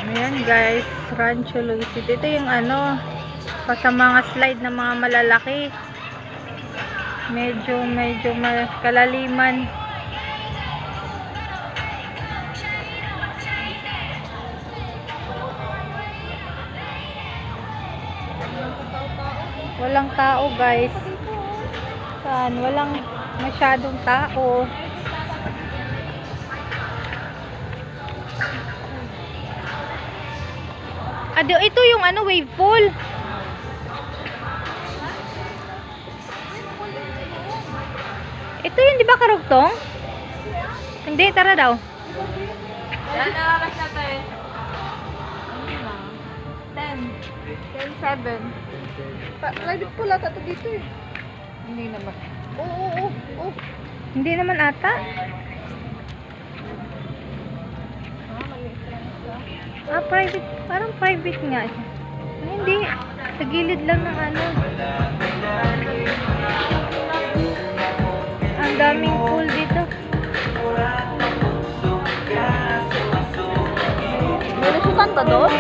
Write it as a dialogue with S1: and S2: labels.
S1: Ayan guys, Rancho Luisito. Ito yung ano, sa mga slide na mga malalaki. Medyo kalaliman. Walang tao guys. Saan? Walang masyadong tao. Ito yung ano, wave pool. Ito yun, di ba karugtong? Hindi, tara daw.
S2: Yan na oras na to eh. 10:07. Private pool ata to dito eh. Hindi naman. Oo.
S1: Hindi naman ata. Private. Parang private nga. Hindi. Sa gilid lang ng ano. Ang daming pool dito.
S2: May nasukan ka doon?